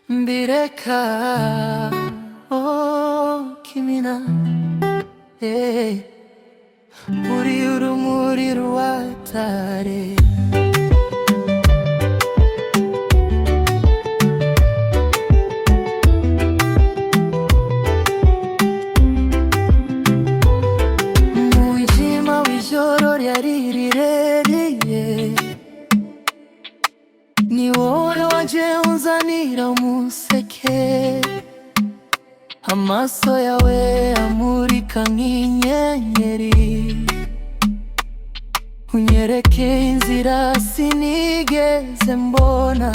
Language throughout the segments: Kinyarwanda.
mbireka kimina uri urumuri rwatare. Mwijima w'ijoro ryari rirerire, ni wowe waje unzanira umuseke. Amaso yawe amurika nk'inyenyeri, unyereke inzira sinigeze mbona.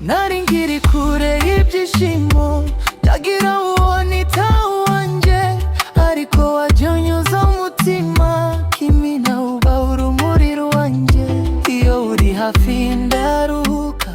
Nari nkiri kure y'ibyishimo, ndagira uwo nitaho wanjye, ariko waje unyuza umutima. Kimina uba urumuri rwanjye, iyo uri hafi ndaruhuka,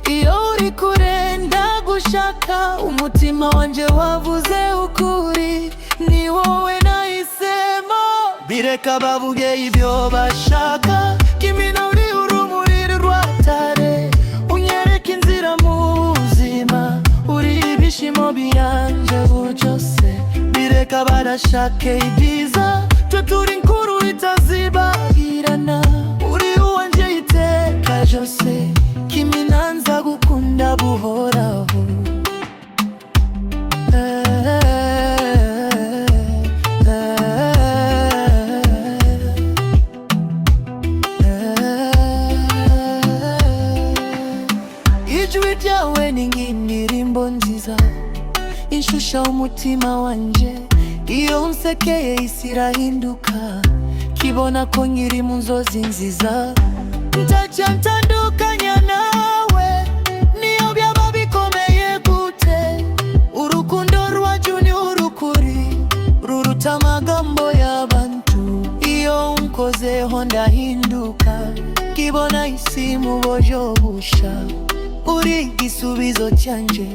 iyo uri kure ndagushaka. Umutima wanjye wavuze ukuri, ni wowe nahisemo. Bireka bavuge ibyo bashaka, Kimina uri urumuri rwatare. Unyereka inzira mu buzima, uri ibishimo byanje byose. Bireka barashake ibyiza, twe turi inkuru itazibagirana. Uri uwanje iteka ryose, Kimina nzagukunda buhoraho. Ijwi ryawe ni nk'indirimbo nziza, inshusha umutima wanje. Iyo unsekeye isi irahinduka, kibona ko nkiri mu nzozi nziza. Ntacyo ntandukanya nawe, niyo byaba bikomeye gute. Urukundo rwacu ni urukuri, ruruta amagambo y'abantu. Iyo unkozeho ndahinduka, kibona isi mu buryo busha. Uri igisubizo cyanje,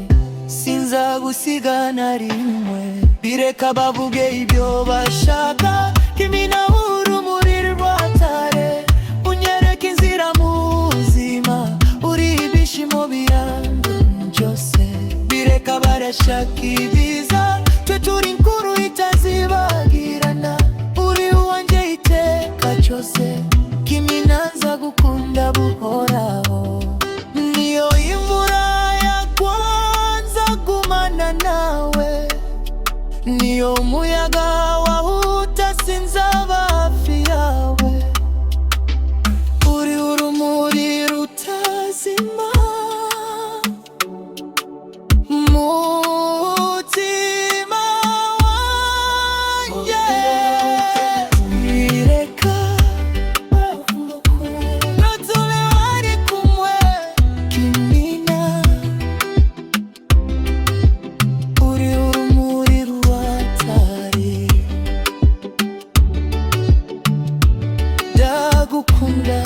sinzagusiga na rimwe. Bireka bavuge ibyo bashaka, Kimina urumuri rwatare. Unyereka inzira mu buzima, uri ibishimo byanje byose. Bireka barashaka ibiza, twe turi inkuru itazibagirana. Uri uwanje iteka ryose, Kimina nzagukunda buhoraho. Niyo imvura yagwa nzagumana nawe, niyo umuyaga wahuta sinzaba hafi yawe. Uri urumuri rutazima mutima wanjye. Bireka natube bari kumwe, Kimina uri urumuri rwatare. Ndagukunda.